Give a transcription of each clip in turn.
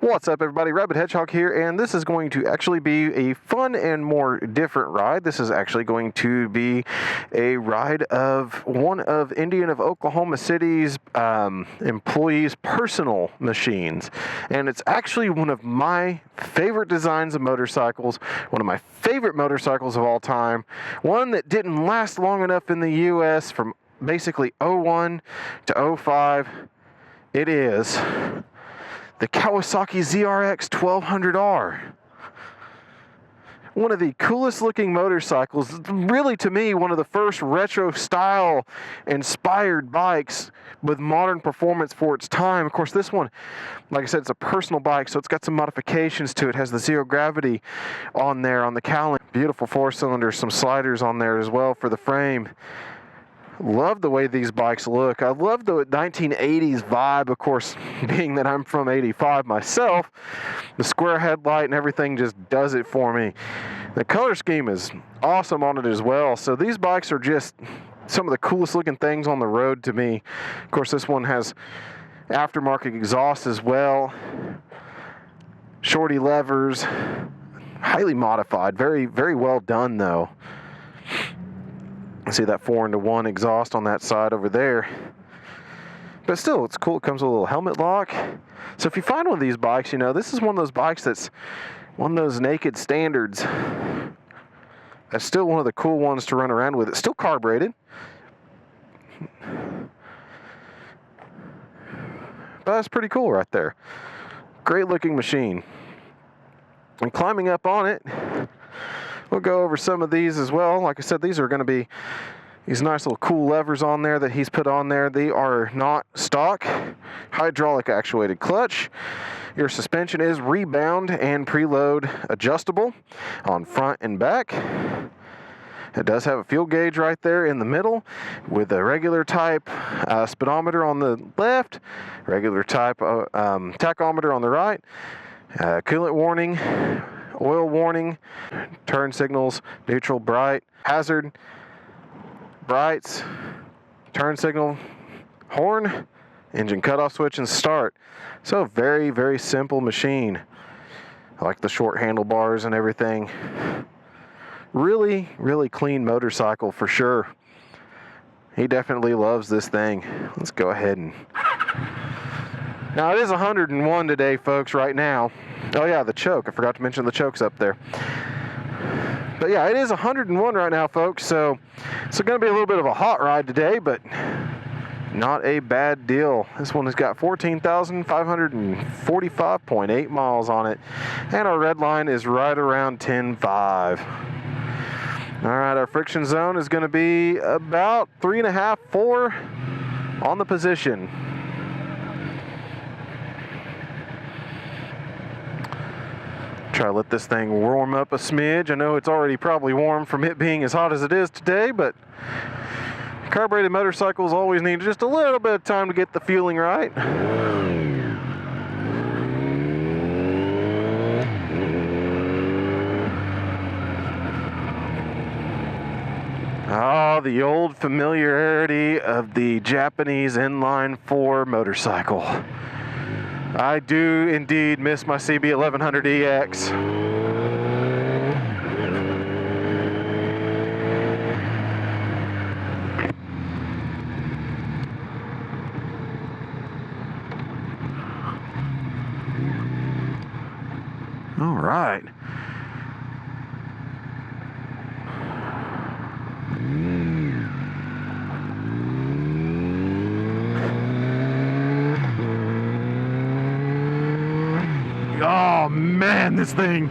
What's up, everybody? Rabid Hedgehog here, and this is going to actually be a fun and more different ride. This is actually going to be a ride of one of Indian of Oklahoma City's employees' personal machines. And it's actually one of my favorite designs of motorcycles, one of my favorite motorcycles of all time, one that didn't last long enough in the U.S. from basically 01 to 05. It is the Kawasaki ZRX1200R. One of the coolest looking motorcycles, really to me one of the first retro style inspired bikes with modern performance for its time. Of course, this one, like I said, it's a personal bike, so it's got some modifications to it. It has the zero gravity on there on the cowling. Beautiful four cylinders, some sliders on there as well for the frame. Love the way these bikes look. I love the 1980s vibe, of course, being that I'm from 85 myself. The square headlight and everything just does it for me. The color scheme is awesome on it as well. So these bikes are just some of the coolest looking things on the road to me. Of course, this one has aftermarket exhaust as well. Shorty levers, highly modified, very, very well done though. See that 4-into-1 exhaust on that side over there. But still, it's cool. It comes with a little helmet lock. So if you find one of these bikes, you know, this is one of those bikes that's one of those naked standards. That's still one of the cool ones to run around with. It's still carbureted. But that's pretty cool right there. Great looking machine. And climbing up on it, we'll go over some of these as well. Like I said, these are going to be these nice little cool levers on there that he's put on there. They are not stock. Hydraulic actuated clutch. Your suspension is rebound and preload adjustable on front and back. It does have a fuel gauge right there in the middle with a regular type speedometer on the left, regular type tachometer on the right, coolant warning, oil warning, turn signals, neutral, bright, hazard, brights, turn signal, horn, engine cutoff switch, and start. So very, very simple machine. I like the short handlebars and everything. Really, really clean motorcycle for sure. He definitely loves this thing. Let's go ahead and... Now it is 101 today, folks, right now. Oh yeah, the choke. I forgot to mention the choke's up there. But yeah, it is 101 right now, folks. So it's going to be a little bit of a hot ride today, but not a bad deal. This one has got 14,545.8 miles on it. And our red line is right around 10.5. All right, our friction zone is going to be about 3.5, 4 on the position. Try to let this thing warm up a smidge. I know it's already probably warm from it being as hot as it is today, but carbureted motorcycles always need just a little bit of time to get the fueling right. Oh, the old familiarity of the Japanese inline 4 motorcycle. I do indeed miss my CB1100EX. All right. Oh man, this thing.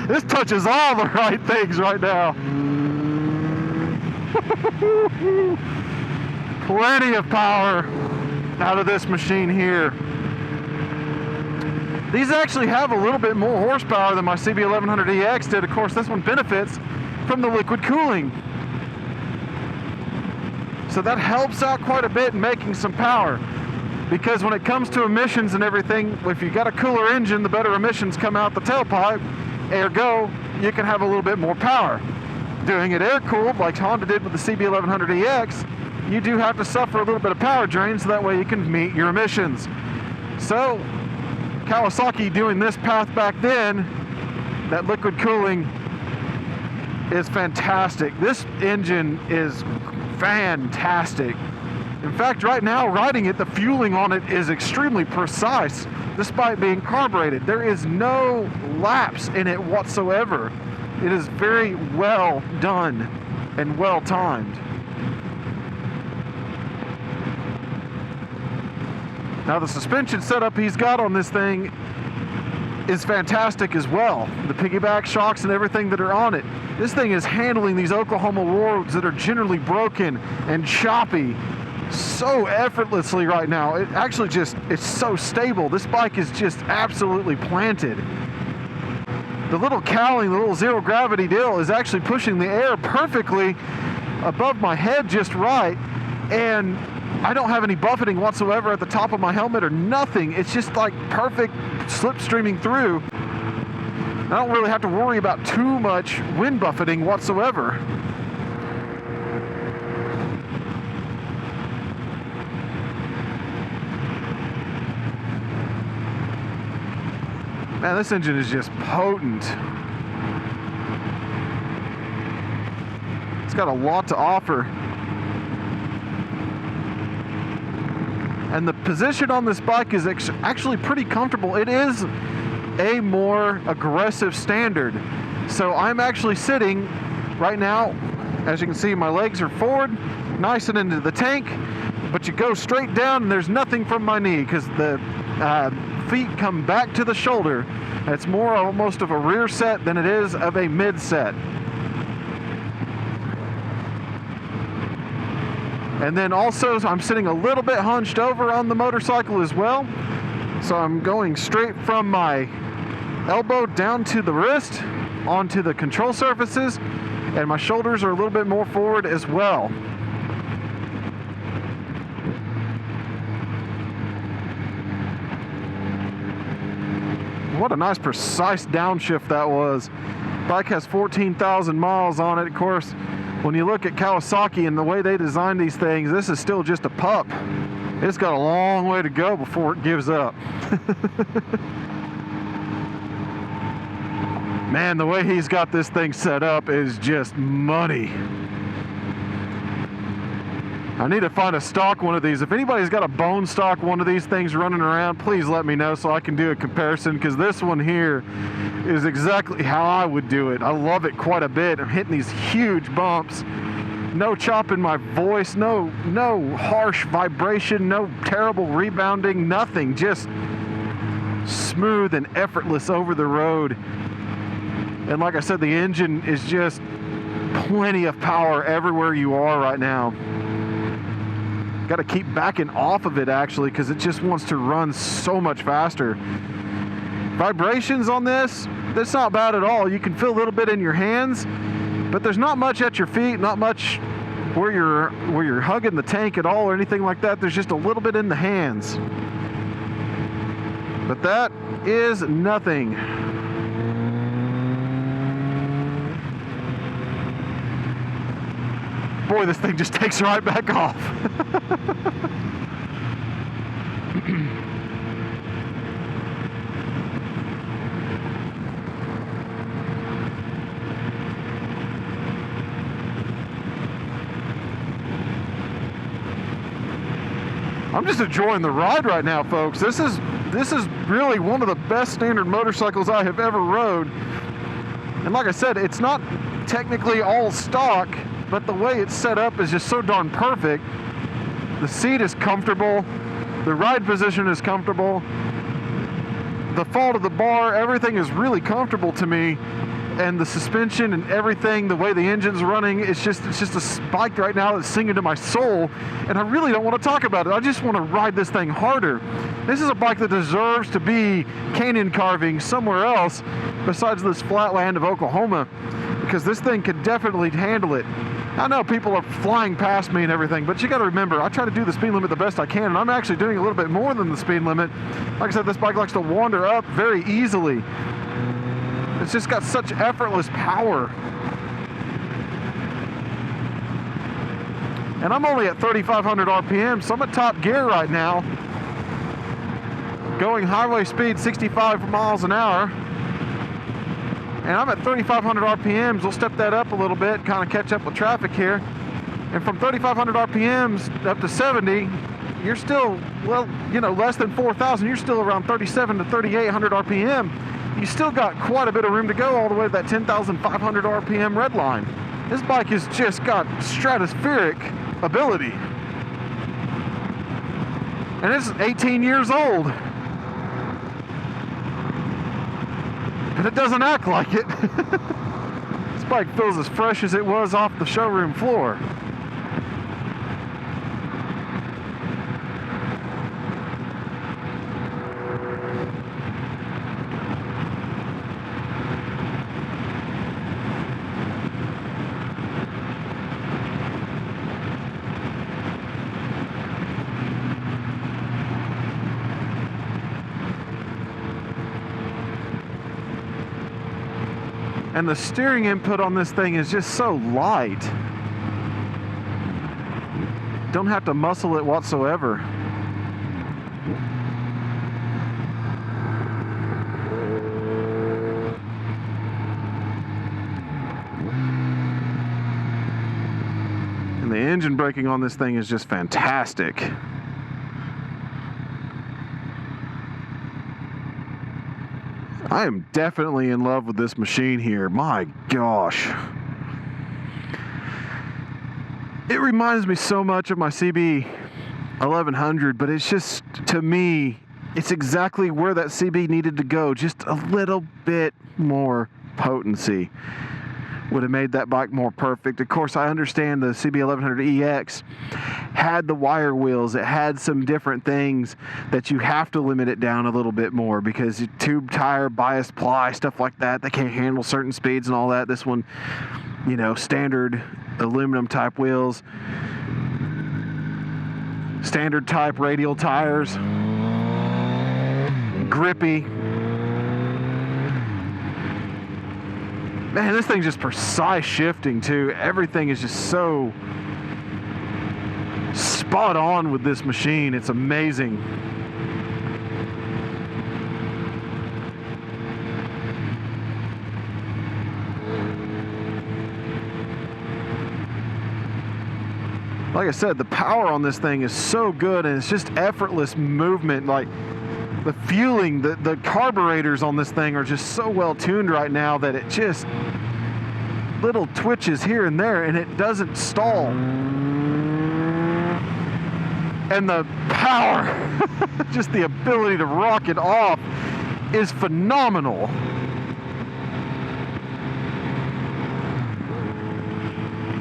This touches all the right things right now. Plenty of power out of this machine here. These actually have a little bit more horsepower than my CB1100EX did. Of course, this one benefits from the liquid cooling. So that helps out quite a bit in making some power. Because when it comes to emissions and everything, if you've got a cooler engine, the better emissions come out the tailpipe. Ergo, you can have a little bit more power. Doing it air-cooled, like Honda did with the CB1100EX, you do have to suffer a little bit of power drain, so that way you can meet your emissions. So Kawasaki doing this path back then, that liquid cooling is fantastic. This engine is fantastic. In fact, right now, riding it, the fueling on it is extremely precise, despite being carbureted. There is no lapse in it whatsoever. It is very well done and well timed. Now, the suspension setup he's got on this thing is fantastic as well. The piggyback shocks and everything that are on it. This thing is handling these Oklahoma roads that are generally broken and choppy so effortlessly right now. It actually just, it's so stable. This bike is just absolutely planted. The little cowling, the little zero gravity deal is actually pushing the air perfectly above my head just right, and I don't have any buffeting whatsoever at the top of my helmet or nothing. It's just like perfect slipstreaming through. I don't really have to worry about too much wind buffeting whatsoever. Man, this engine is just potent. It's got a lot to offer. And the position on this bike is actually pretty comfortable. It is a more aggressive standard. So I'm actually sitting right now, as you can see, my legs are forward, nice and into the tank, but you go straight down and there's nothing from my knee because the feet come back to the shoulder. It's more almost of a rear set than it is of a mid set. And then also I'm sitting a little bit hunched over on the motorcycle as well. So I'm going straight from my elbow down to the wrist onto the control surfaces, and my shoulders are a little bit more forward as well. What a nice precise downshift that was. Bike has 14,000 miles on it. Of course, when you look at Kawasaki and the way they design these things, this is still just a pup. It's got a long way to go before it gives up. Man, the way he's got this thing set up is just money. I need to find a stock one of these. If anybody's got a bone stock one of these things running around, please let me know so I can do a comparison, because this one here is exactly how I would do it. I love it quite a bit. I'm hitting these huge bumps. No chop in my voice, no harsh vibration, no terrible rebounding, nothing. Just smooth and effortless over the road. And like I said, the engine is just plenty of power everywhere you are right now. Got to keep backing off of it actually, because it just wants to run so much faster. Vibrations on this, that's not bad at all. You can feel a little bit in your hands, but there's not much at your feet, not much where you're hugging the tank at all or anything like that. There's just a little bit in the hands. But that is nothing. Boy, this thing just takes right back off. I'm just enjoying the ride right now, folks. This is really one of the best standard motorcycles I have ever rode. And like I said, it's not technically all stock, but the way it's set up is just so darn perfect. The seat is comfortable, the ride position is comfortable, the fall to the bar, everything is really comfortable to me, and the suspension and everything, the way the engine's running, it's just a bike right now that's singing to my soul, and I really don't want to talk about it. I just want to ride this thing harder. This is a bike that deserves to be canyon carving somewhere else besides this flat land of Oklahoma, because this thing could definitely handle it. I know people are flying past me and everything, but you got to remember, I try to do the speed limit the best I can, and I'm actually doing a little bit more than the speed limit. Like I said, this bike likes to wander up very easily. It's just got such effortless power. And I'm only at 3,500 RPM, so I'm at top gear right now. going highway speed 65 miles an hour, and I'm at 3,500 RPMs. We'll step that up a little bit, kind of catch up with traffic here. And from 3,500 RPMs up to 70, you're still, well, you know, less than 4,000. You're still around 37 to 3,800 RPM. You still got quite a bit of room to go all the way to that 10,500 RPM red line. This bike has just got stratospheric ability. And it's 18 years old. And it doesn't act like it. This bike feels as fresh as it was off the showroom floor. And the steering input on this thing is just so light. Don't have to muscle it whatsoever. And the engine braking on this thing is just fantastic. I am definitely in love with this machine here. My gosh. It reminds me so much of my CB 1100, but it's just, to me, it's exactly where that CB needed to go. Just a little bit more potency would have made that bike more perfect. Of course, I understand the CB 1100EX had the wire wheels. It had some different things that you have to limit it down a little bit more because tube tire, bias ply, stuff like that, they can't handle certain speeds and all that. This one, you know, standard aluminum type wheels, standard type radial tires, grippy. Man, this thing's just precise shifting too. Everything is just so spot on with this machine. It's amazing. Like I said, the power on this thing is so good, and it's just effortless movement. Like the fueling, the carburetors on this thing are just so well tuned right now that it just little twitches here and there and it doesn't stall. And the power, just the ability to rock it off is phenomenal.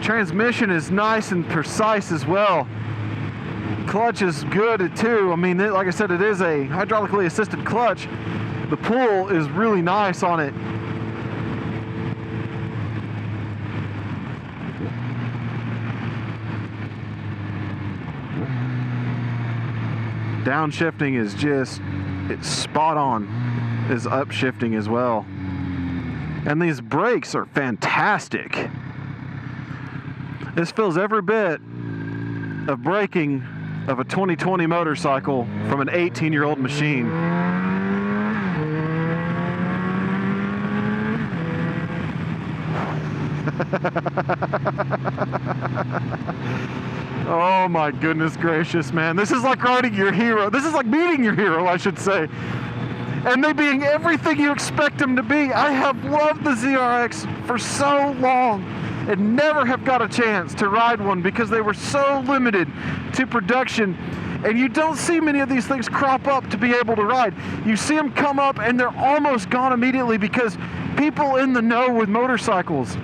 Transmission is nice and precise as well. Clutch is good too. I mean, like I said, it is a hydraulically assisted clutch. The pull is really nice on it. Downshifting is just, it's spot on. Is upshifting as well. And these brakes are fantastic. This feels every bit of braking of a 2020 motorcycle from an 18-year-old machine. Oh my goodness gracious, man. This is like riding your hero. This is like meeting your hero, I should say. And they being everything you expect them to be. I have loved the ZRX for so long and never have got a chance to ride one because they were so limited to production. And you don't see many of these things crop up to be able to ride. You see them come up and they're almost gone immediately because people in the know with motorcycles,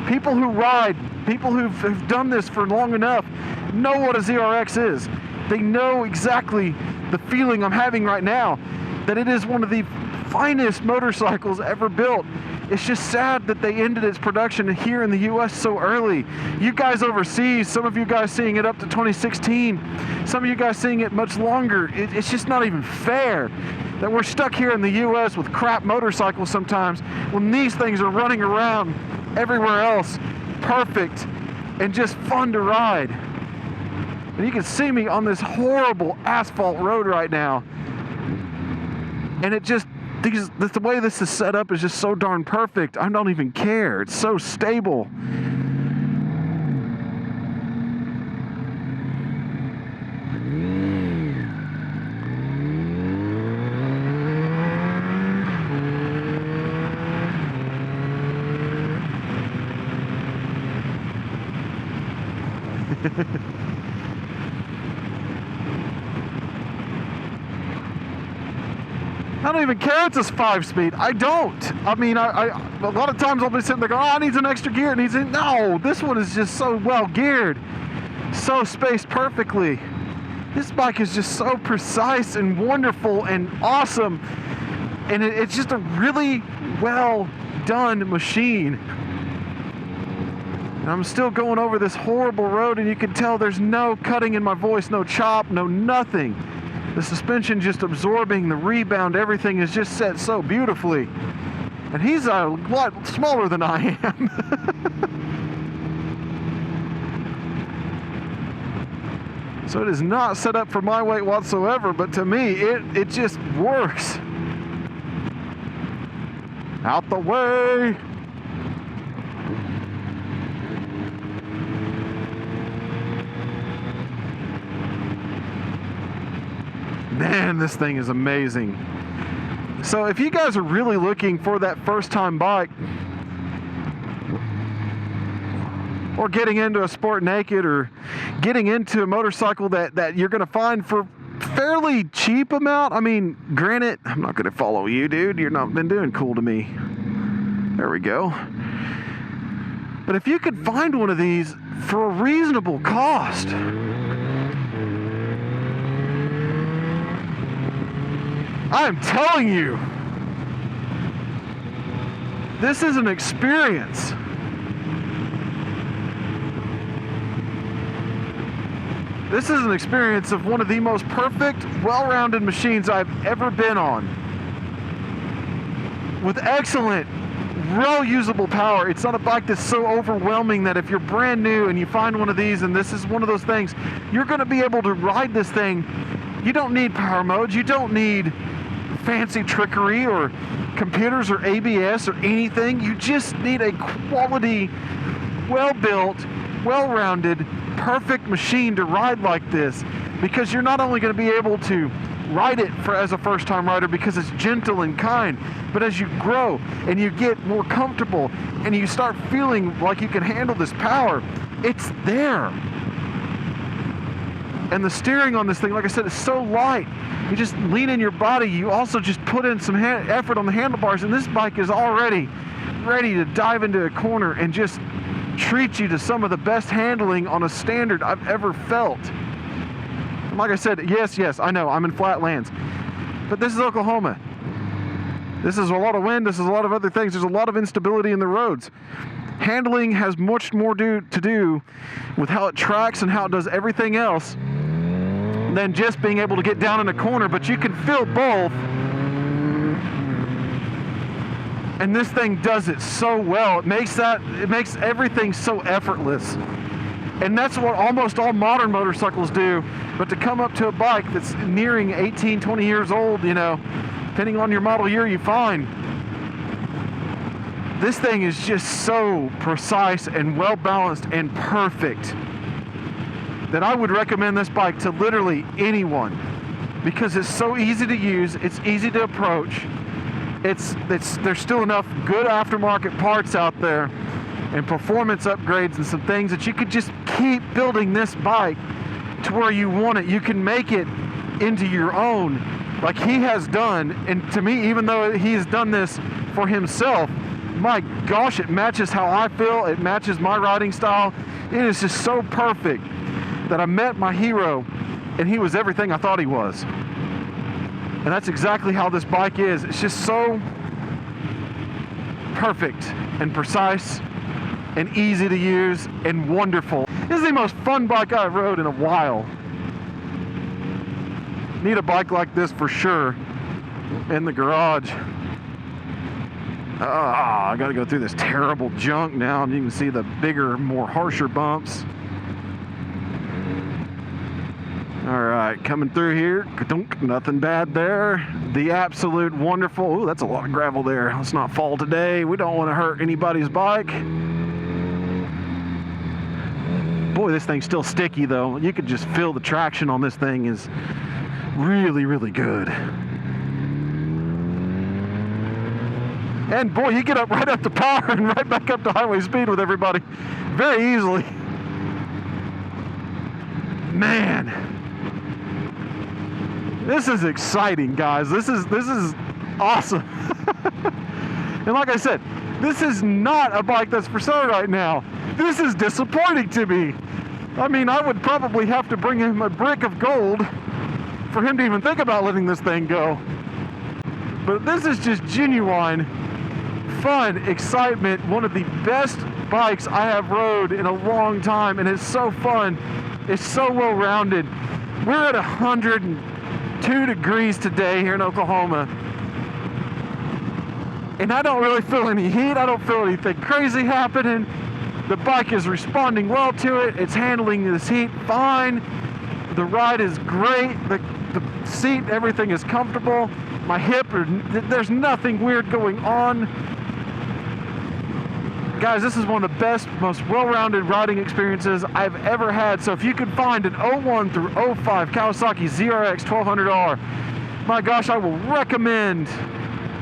people who ride, people who've done this for long enough know what a ZRX is. They know exactly the feeling I'm having right now, that it is one of the finest motorcycles ever built. It's just sad that they ended its production here in the US so early. You guys overseas, some of you guys seeing it up to 2016, some of you guys seeing it much longer. It's just not even fair that we're stuck here in the US with crap motorcycles sometimes when these things are running around everywhere else, perfect and just fun to ride. And you can see me on this horrible asphalt road right now. And it just, the way this is set up is just so darn perfect. I don't even care. It's so stable. I don't even care it's a 5-speed. I don't. I mean, a lot of times I'll be sitting there going, oh, it needs an extra gear. It needs it. No, this one is just so well geared, so spaced perfectly. This bike is just so precise and wonderful and awesome, and it's just a really well done machine. And I'm still going over this horrible road, and you can tell there's no cutting in my voice, no chop, no nothing. The suspension just absorbing the rebound, everything is just set so beautifully. And he's a lot smaller than I am. So it is not set up for my weight whatsoever, but to me, it just works. Out the way. Man, this thing is amazing. So if you guys are really looking for that first-time bike, or getting into a sport naked, or getting into a motorcycle that you're going to find for fairly cheap amount, I mean, granted, I'm not going to follow you, dude. You've not been doing cool to me. There we go. But if you could find one of these for a reasonable cost, I am telling you, this is an experience. This is an experience of one of the most perfect, well-rounded machines I've ever been on. With excellent, real usable power. It's not a bike that's so overwhelming that if you're brand new and you find one of these, and this is one of those things, you're going to be able to ride this thing. You don't need power modes. You don't need fancy trickery or computers or ABS or anything. You just need a quality, well-built, well-rounded, perfect machine to ride like this, because you're not only going to be able to ride it as a first-time rider because it's gentle and kind, but as you grow and you get more comfortable and you start feeling like you can handle this power, it's there. And the steering on this thing, like I said, is so light. You just lean in your body. You also just put in some effort on the handlebars, and this bike is already ready to dive into a corner and just treat you to some of the best handling on a standard I've ever felt. And like I said, yes, I know, I'm in flatlands. But this is Oklahoma. This is a lot of wind. This is a lot of other things. There's a lot of instability in the roads. Handling has much more to do with how it tracks and how it does everything else than just being able to get down in a corner, but you can feel both. And this thing does it so well. It makes everything so effortless. And that's what almost all modern motorcycles do. But to come up to a bike that's nearing 18, 20 years old, you know, depending on your model year you find, this thing is just so precise and well balanced and perfect that I would recommend this bike to literally anyone, because it's so easy to use, it's easy to approach, there's still enough good aftermarket parts out there and performance upgrades and some things that you could just keep building this bike to where you want it. You can make it into your own, like he has done. And to me, even though he has done this for himself, my gosh, it matches how I feel, it matches my riding style. It is just so perfect that I met my hero and he was everything I thought he was. And that's exactly how this bike is. It's just so perfect and precise and easy to use and wonderful. This is the most fun bike I've rode in a while. Need a bike like this for sure in the garage. I gotta go through this terrible junk now, and you can see the bigger, more harsher bumps. All right. right, coming through here. Nothing bad there. The absolute wonderful. Ooh, that's a lot of gravel there. Let's not fall today. We don't want to hurt anybody's bike. Boy, this thing's still sticky though. You could just feel the traction on this thing is really, really good. And boy, you get up right up to power and right back up to highway speed with everybody very easily. Man, this is exciting, guys. This is awesome. And like I said, this is not a bike that's for sale right now. This is disappointing to me. I mean, I would probably have to bring him a brick of gold for him to even think about letting this thing go. But this is just genuine fun, excitement, one of the best bikes I have rode in a long time, and it's so fun. It's so well-rounded. We're at 102 degrees today here in Oklahoma, and I don't really feel any heat. I don't feel anything crazy happening. The bike is responding well to it. It's handling this heat fine. The ride is great. The seat, everything is comfortable. My hip, there's nothing weird going on. Guys, this is one of the best, most well-rounded riding experiences I've ever had. So if you could find an 01 through 05 Kawasaki ZRX1200R, my gosh, I will recommend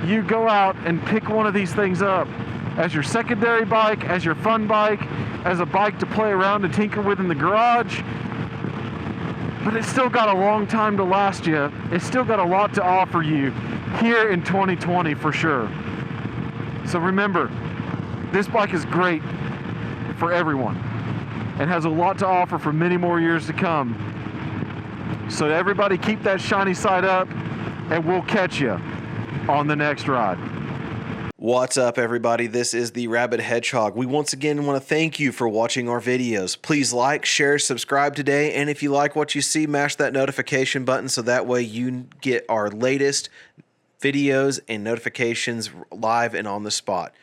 you go out and pick one of these things up as your secondary bike, as your fun bike, as a bike to play around and tinker with in the garage. But it's still got a long time to last you. It's still got a lot to offer you here in 2020 for sure. So remember, this bike is great for everyone and has a lot to offer for many more years to come. So everybody keep that shiny side up, and we'll catch you on the next ride. What's up, everybody? This is the Rabid Hedgehog. We once again want to thank you for watching our videos. Please like, share, subscribe today, and if you like what you see, mash that notification button so that way you get our latest videos and notifications live and on the spot.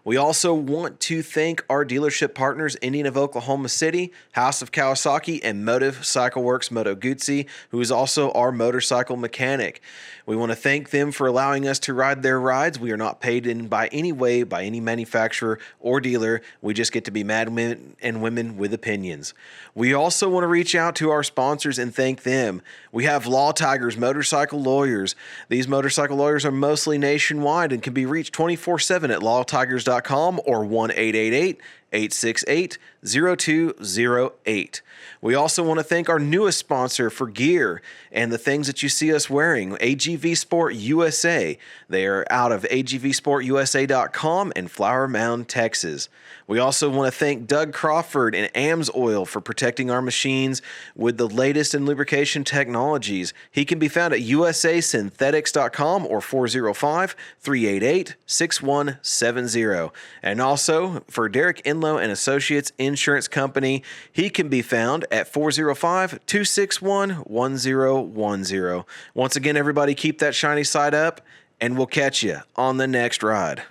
We also want to thank our dealership partners, Indian of Oklahoma City, House of Kawasaki, and Motovcycle Works Moto Guzzi, who is also our motorcycle mechanic. We want to thank them for allowing us to ride their rides. We are not paid in by any way by any manufacturer or dealer. We just get to be men and women with opinions. We also want to reach out to our sponsors and thank them. We have Law Tigers Motorcycle Lawyers. These motorcycle lawyers are mostly nationwide and can be reached 24/7 at lawtigers.com or 1-888-868-0208. We also want to thank our newest sponsor for gear and the things that you see us wearing, AGVSportUSA. They are out of AGVSportUSA.com in Flower Mound, Texas. We also want to thank Doug Crawford and AMSOIL for protecting our machines with the latest in lubrication technologies. He can be found at usasynthetics.com or 405-388-6170. And also for Derek Enloe and Associates Insurance Company, he can be found at 405-261-1010. Once again, everybody, keep that shiny side up, and we'll catch you on the next ride.